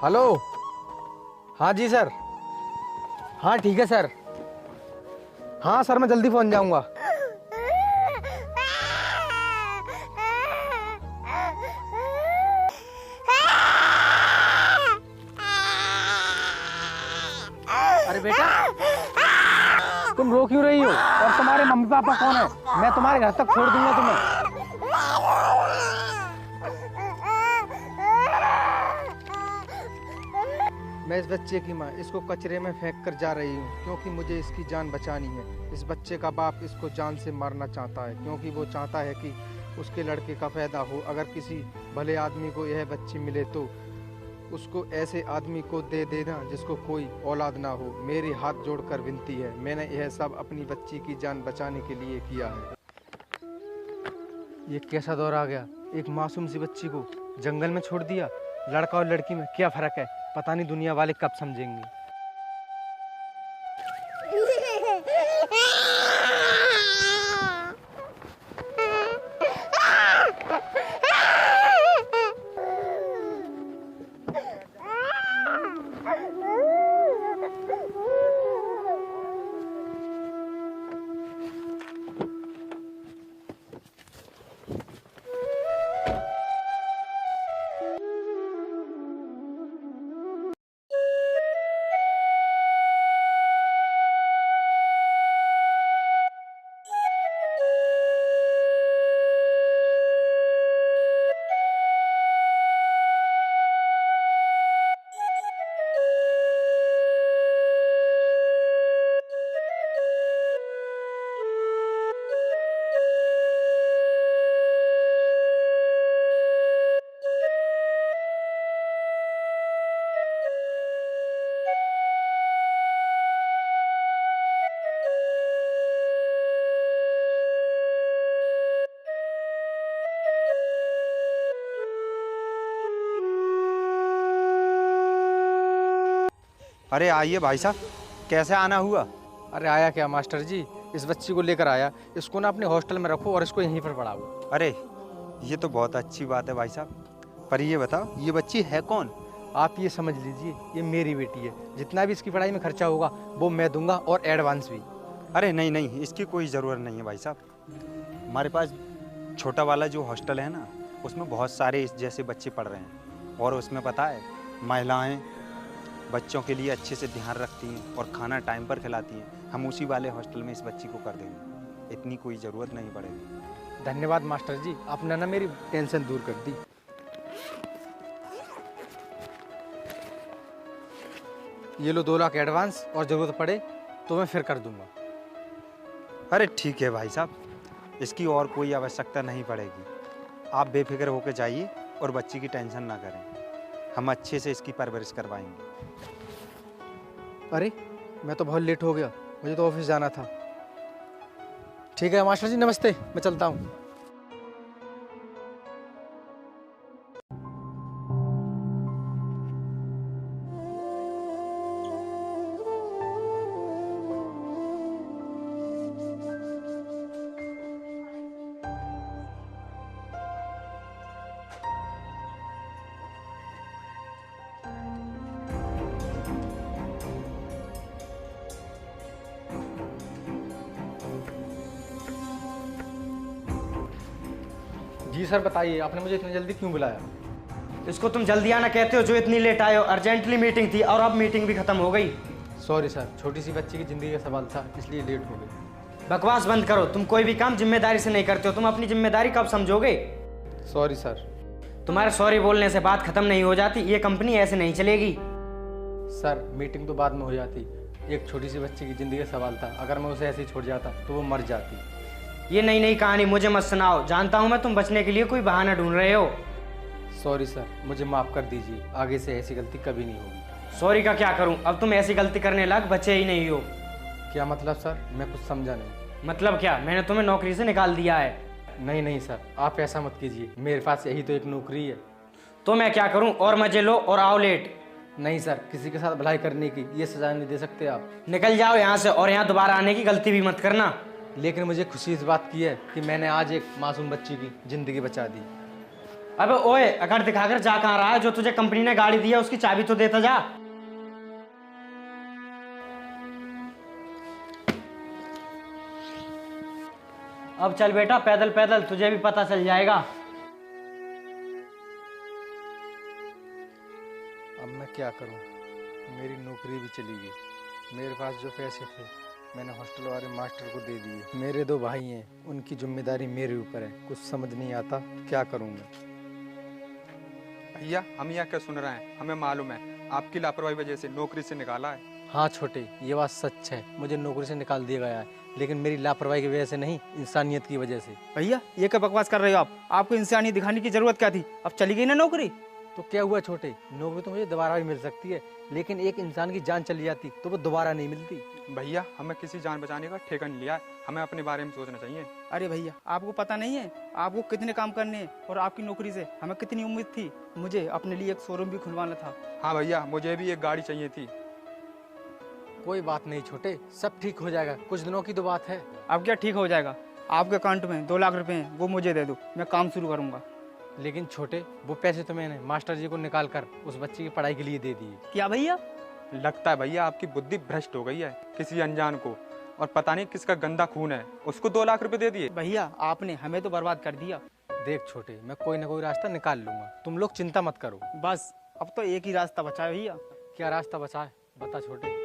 Hello. हाँ जी sir. हाँ ठीक है सर। हाँ सर मैं जल्दी पहुंच जाऊंगा। अरे बेटा तुम रो क्यों रही हो? और तुम्हारे मम्मी पापा कौन है? मैं तुम्हारे घर तक छोड़ दूंगा तुम्हें। मैं इस बच्चे की माँ इसको कचरे में फेंक कर जा रही हूँ क्योंकि मुझे इसकी जान बचानी है। इस बच्चे का बाप इसको जान से मारना चाहता है क्योंकि वो चाहता है कि उसके लड़के का पैदा हो। अगर किसी भले आदमी को यह बच्ची मिले तो उसको ऐसे आदमी को दे देना जिसको कोई औलाद ना हो। मेरी हाथ जोड़कर विनती है। मैंने यह सब अपनी बच्ची की जान बचाने के लिए किया है। ये कैसा दौर आ गया? एक मासूम सी बच्ची को जंगल में छोड़ दिया। लड़का और लड़की में क्या फर्क है? पता नहीं दुनिया वाले कब समझेंगे। अरे आइए भाई साहब, कैसे आना हुआ? अरे आया क्या मास्टर जी, इस बच्ची को लेकर आया। इसको ना अपने हॉस्टल में रखो और इसको यहीं पर पढ़ाओ। अरे ये तो बहुत अच्छी बात है भाई साहब, पर ये बताओ ये बच्ची है कौन? आप ये समझ लीजिए ये मेरी बेटी है। जितना भी इसकी पढ़ाई में खर्चा होगा वो मैं दूंगा और एडवांस भी। अरे नहीं नहीं, इसकी कोई ज़रूरत नहीं है भाई साहब। हमारे पास छोटा वाला जो हॉस्टल है ना, उसमें बहुत सारे इस जैसे बच्चे पढ़ रहे हैं। और उसमें पता है, महिलाएं बच्चों के लिए अच्छे से ध्यान रखती हैं और खाना टाइम पर खिलाती हैं। हम उसी वाले हॉस्टल में इस बच्ची को कर देंगे, इतनी कोई ज़रूरत नहीं पड़ेगी। धन्यवाद मास्टर जी, आपने ना मेरी टेंशन दूर कर दी। ये लो 2 लाख एडवांस, और ज़रूरत पड़े तो मैं फिर कर दूंगा। अरे ठीक है भाई साहब, इसकी और कोई आवश्यकता नहीं पड़ेगी। आप बेफिक्र होकर जाइए और बच्ची की टेंशन ना करें। हम अच्छे से इसकी परवरिश करवाएंगे। अरे मैं तो बहुत लेट हो गया, मुझे तो ऑफिस जाना था। ठीक है मास्टर जी, नमस्ते, मैं चलता हूँ। जी सर बताइए, आपने मुझे इतनी जल्दी क्यों बुलाया? इसको तुम जल्दी आना कहते हो जो इतनी लेट आए हो? अर्जेंटली मीटिंग थी और अब मीटिंग भी खत्म हो गई। सॉरी सर, छोटी सी बच्ची की ज़िंदगी का सवाल था इसलिए लेट हो गई। बकवास बंद करो। तुम कोई भी काम जिम्मेदारी से नहीं करते हो। तुम अपनी जिम्मेदारी कब समझोगे? Sorry sir. तुम्हारे सॉरी बोलने से बात खत्म नहीं हो जाती। ये कंपनी ऐसे नहीं चलेगी। सर मीटिंग तो बाद में हो जाती, एक छोटी सी बच्ची की ज़िंदगी का सवाल था। अगर मैं उसे ऐसे ही छोड़ जाता तो वो मर जाती। ये नई नई कहानी मुझे मत सुनाओ। जानता हूँ मैं तुम बचने के लिए कोई बहाना ढूंढ रहे हो। सॉरी सर, मुझे माफ़ कर दीजिए, आगे से ऐसी गलती कभी नहीं होगी। सॉरी का क्या करूँ? अब तुम ऐसी गलती करने लायक बचे ही नहीं हो। क्या मतलब सर? मैं कुछ समझा नहीं। मतलब क्या? मैंने तुम्हें नौकरी से निकाल दिया है। नहीं नहीं सर, आप ऐसा मत कीजिए, मेरे पास यही तो एक नौकरी है। तो मैं क्या करूँ? और मजे लो और आओ लेट। नहीं सर, किसी के साथ भलाई करने की ये सजा नहीं दे सकते आप। निकल जाओ यहाँ से और यहाँ दोबारा आने की गलती भी मत करना। लेकिन मुझे खुशी इस बात की है कि मैंने आज एक मासूम बच्ची की ज़िंदगी बचा दी। अबे ओए, अगर दिखाकर जा कहाँ रहा है? जो तुझे कंपनी ने गाड़ी दी है उसकी चाबी तो देता जा। अब चल बेटा, पैदल पैदल, तुझे भी पता चल जाएगा। अब मैं क्या करूं? मेरी नौकरी भी चली गई। मेरे पास जो पैसे थे मैंने हॉस्टल वाले मास्टर को दे दिए। मेरे 2 भाई हैं, उनकी जिम्मेदारी मेरे ऊपर है। कुछ समझ नहीं आता क्या करूं मैं। भैया हम यहाँ क्या सुन रहे हैं? हमें मालूम है आपकी लापरवाही वजह से नौकरी से निकाला है। हाँ छोटे, ये बात सच है, मुझे नौकरी से निकाल दिया गया है, लेकिन मेरी लापरवाही की वजह से नहीं, इंसानियत की वजह से। भैया ये क्या बकवास कर रहे हो आप? आपको इंसानियत दिखाने की जरूरत क्या थी? अब चली गई ना नौकरी। तो क्या हुआ छोटे, नौकरी तो मुझे दोबारा भी मिल सकती है, लेकिन एक इंसान की जान चली जाती तो वो दोबारा नहीं मिलती। भैया हमें किसी जान बचाने का ठेका नहीं लिया है, हमें अपने बारे में सोचना चाहिए। अरे भैया आपको पता नहीं है आपको कितने काम करने हैं और आपकी नौकरी से हमें कितनी उम्मीद थी। मुझे अपने लिए एक शोरूम भी खुलवाना था। हाँ भैया मुझे भी एक गाड़ी चाहिए थी। कोई बात नहीं छोटे, सब ठीक हो जाएगा, कुछ दिनों की तो बात है। अब क्या ठीक हो जाएगा? आपके अकाउंट में 2 लाख रुपए हैं, वो मुझे दे दो, मैं काम शुरू करूंगा। लेकिन छोटे, वो पैसे तो मैंने मास्टर जी को निकाल कर उस बच्चे की पढ़ाई के लिए दे दिए। क्या भैया? लगता है भैया आपकी बुद्धि भ्रष्ट हो गई है। किसी अनजान को, और पता नहीं किसका गंदा खून है, उसको 2 लाख रुपए दे दिए। भैया आपने हमें तो बर्बाद कर दिया। देख छोटे, मैं कोई ना कोई रास्ता निकाल लूंगा, तुम लोग चिंता मत करो। बस अब तो एक ही रास्ता बचा है भैया। क्या रास्ता बचा है, बता छोटे।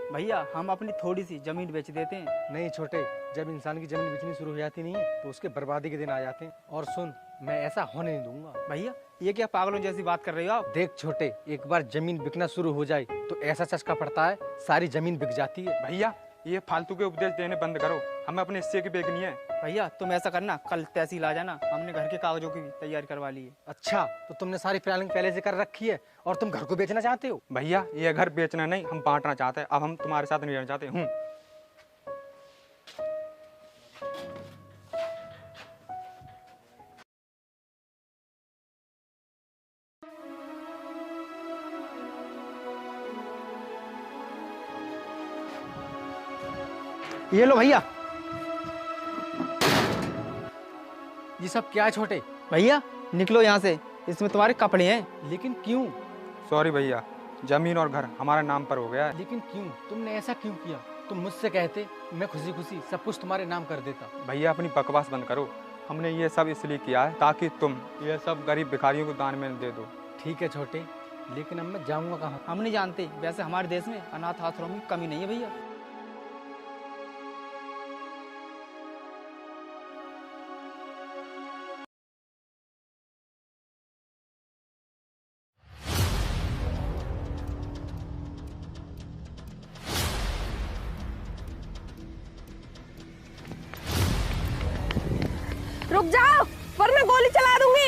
भैया हम अपनी थोड़ी सी जमीन बेच देते हैं। नहीं छोटे, जब इंसान की जमीन बिकनी शुरू हो जाती नहीं है तो उसके बर्बादी के दिन आ जाते हैं। और सुन, मैं ऐसा होने नहीं दूंगा। भैया ये क्या पागलों जैसी बात कर रहे हो आप? देख छोटे, एक बार जमीन बिकना शुरू हो जाए तो ऐसा चस्का पड़ता है, सारी जमीन बिक जाती है। भैया ये फालतू के उपदेश देने बंद करो, हमें अपने हिस्से की बेचनी है। भैया तुम ऐसा करना, कल तहसील आ जाना, हमने घर के कागजों की भी तैयारी करवा ली है। अच्छा, तो तुमने सारी प्लानिंग पहले से कर रखी है और तुम घर को बेचना चाहते हो? भैया ये घर बेचना नहीं, हम बांटना चाहते हैं। अब हम तुम्हारे साथ नहीं रहना चाहते। ये लो भैया। ये सब क्या है छोटे? भैया निकलो यहाँ से, इसमें तुम्हारे कपड़े हैं। लेकिन क्यों? सॉरी भैया, जमीन और घर हमारे नाम पर हो गया है। लेकिन क्यों? तुमने ऐसा क्यों किया? तुम मुझसे कहते, मैं खुशी खुशी सब कुछ तुम्हारे नाम कर देता। भैया अपनी बकवास बंद करो, हमने ये सब इसलिए किया है ताकि तुम ये सब गरीब भिखारियों को दान में दे दो। ठीक है छोटे, लेकिन अब मैं जाऊंगा कहाँ? हम नहीं जानते, वैसे हमारे देश में अनाथ आश्रमों की कमी नहीं है भैया। रुक जाओ वरना गोली चला दूंगी।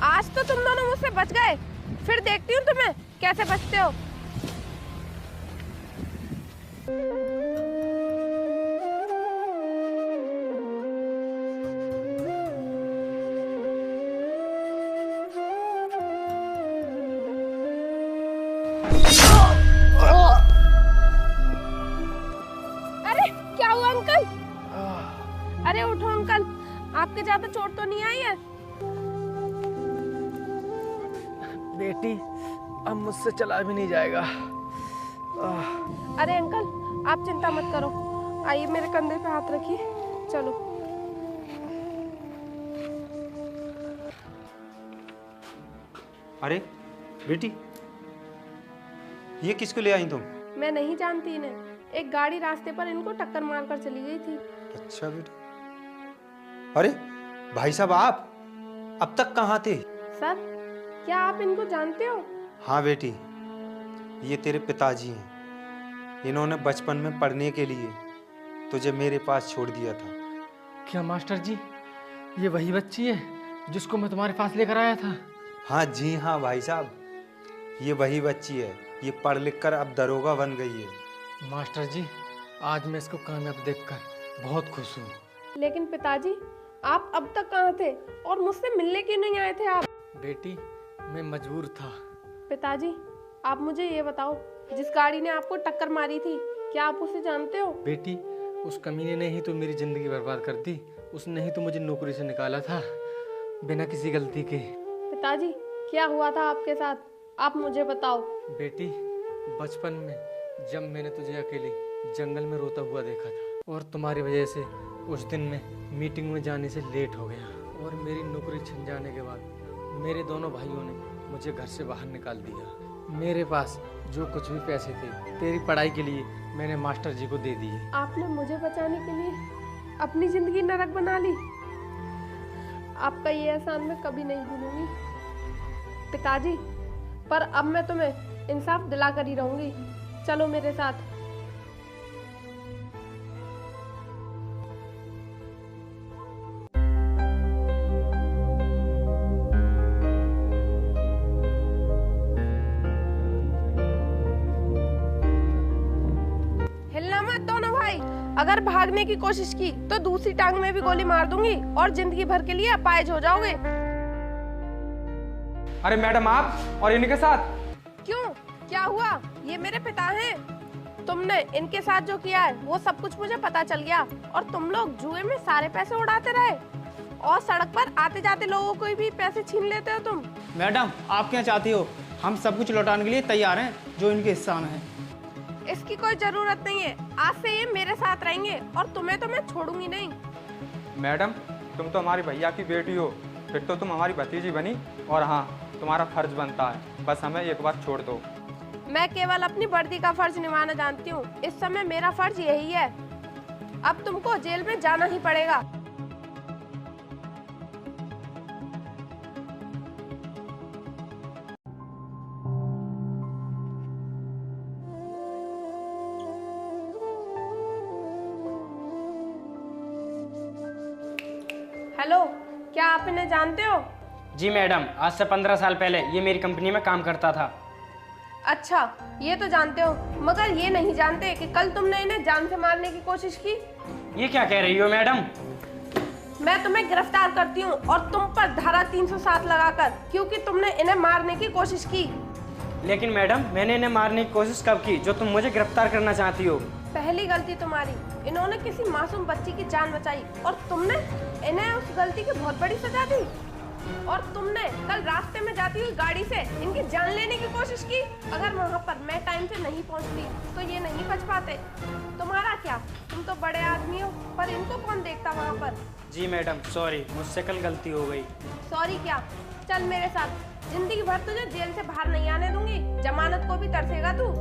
आज तो तुम दोनों मुझसे बच गए, फिर देखती हूँ तुम्हें कैसे बचते हो। क्या हुआ अंकल? अरे उठो अंकल, आपके ज्यादा चोट तो नहीं आई है? बेटी, अब मुझसे चला भी नहीं जाएगा। अरे अंकल आप चिंता मत करो, आइए मेरे कंधे पे हाथ रखिए, चलो। अरे बेटी, ये किसको ले आई तुम? मैं नहीं जानती इन्हें, एक गाड़ी रास्ते पर इनको टक्कर मारकर चली गई थी। अच्छा बेटी। अरे भाई साहब, आप अब तक कहाँ थे? सर क्या आप इनको जानते हो? हाँ बेटी, ये तेरे पिताजी हैं। इन्होंने बचपन में पढ़ने के लिए तुझे मेरे पास छोड़ दिया था। क्या मास्टर जी, ये वही बच्ची है जिसको मैं तुम्हारे पास लेकर आया था? हाँ जी हाँ भाई साहब, ये वही बच्ची है। ये पढ़ लिख कर अब दरोगा बन गई है। मास्टर जी, आज मैं इसको कामयाब देखकर बहुत खुश हूँ। लेकिन पिताजी, आप अब तक कहाँ थे और मुझसे मिलने क्यों नहीं आए थे आप? बेटी, मैं मजबूर था। पिताजी आप मुझे ये बताओ, जिस गाड़ी ने आपको टक्कर मारी थी क्या आप उसे जानते हो? बेटी, उस कमीने ने ही तो मेरी ज़िंदगी बर्बाद कर दी। उसने ही तो मुझे नौकरी से निकाला था बिना किसी गलती के। पिताजी, क्या हुआ था आपके साथ? आप मुझे बताओ। बेटी, बचपन में जब मैंने तुझे अकेले जंगल में रोता हुआ देखा था और तुम्हारी वजह से उस दिन में मीटिंग में जाने से लेट हो गया, और मेरी नौकरी छिन जाने के बाद मेरे दोनों भाइयों ने मुझे घर से बाहर निकाल दिया। मेरे पास जो कुछ भी पैसे थे तेरी पढ़ाई के लिए मैंने मास्टर जी को दे दिए। आपने मुझे बचाने के लिए अपनी जिंदगी नरक बना ली। आपका ये एहसान मैं कभी नहीं भूलूंगी पिताजी, पर अब मैं तुम्हें इंसाफ दिला कर ही रहूंगी। चलो मेरे साथ। हिलना मत दोनों भाई। अगर भागने की कोशिश की तो दूसरी टांग में भी गोली मार दूंगी और जिंदगी भर के लिए अपाहिज हो जाओगे। अरे मैडम, आप और इनके साथ? क्यों, क्या हुआ? ये मेरे पिता हैं। तुमने इनके साथ जो किया है वो सब कुछ मुझे पता चल गया, और तुम लोग जुए में सारे पैसे उड़ाते रहे और सड़क पर आते जाते लोगों को भी पैसे छीन लेते हो तुम। मैडम, आप क्या चाहती हो? हम सब कुछ लौटाने के लिए तैयार हैं जो इनके हिस्सा में है। इसकी कोई जरूरत नहीं है। आज से ये मेरे साथ रहेंगे और तुम्हें तो मैं छोड़ूंगी नहीं। मैडम, तुम तो हमारी भैया की बेटी हो, फिर तो तुम हमारी भतीजी बनी। और हाँ, तुम्हारा फर्ज बनता है, बस हमें एक बार छोड़ दो। मैं केवल अपनी वर्दी का फर्ज निभाना जानती हूँ। इस समय मेरा फर्ज यही है। अब तुमको जेल में जाना ही पड़ेगा। हेलो, क्या आप इन्हें जानते हो? जी मैडम, आज से 15 साल पहले ये मेरी कंपनी में काम करता था। अच्छा, ये तो जानते हो, मगर ये नहीं जानते कि कल तुमने इन्हें जान से मारने की कोशिश की। ये क्या कह रही हो मैडम? मैं तुम्हें गिरफ्तार करती हूँ और तुम पर धारा 307 लगाकर, क्योंकि तुमने इन्हें मारने की कोशिश की। लेकिन मैडम, मैंने इन्हें मारने की कोशिश कब की जो तुम मुझे गिरफ्तार करना चाहती हो? पहली गलती तुम्हारी, इन्होंने किसी मासूम बच्ची की जान बचाई और तुमने इन्हें उस गलती की बहुत बड़ी सजा दी। और तुमने कल रास्ते में जाती हुई गाड़ी से इनकी जान लेने की कोशिश की। अगर वहाँ पर मैं टाइम से नहीं पहुँचती तो ये नहीं बच पाते। तुम्हारा क्या, तुम तो बड़े आदमी हो, पर इनको कौन देखता वहाँ पर। जी मैडम, सॉरी, मुझसे कल गलती हो गई। सॉरी क्या, चल मेरे साथ। जिंदगी भर तुझे जेल से बाहर नहीं आने दूंगी। जमानत को भी तरसेगा तू।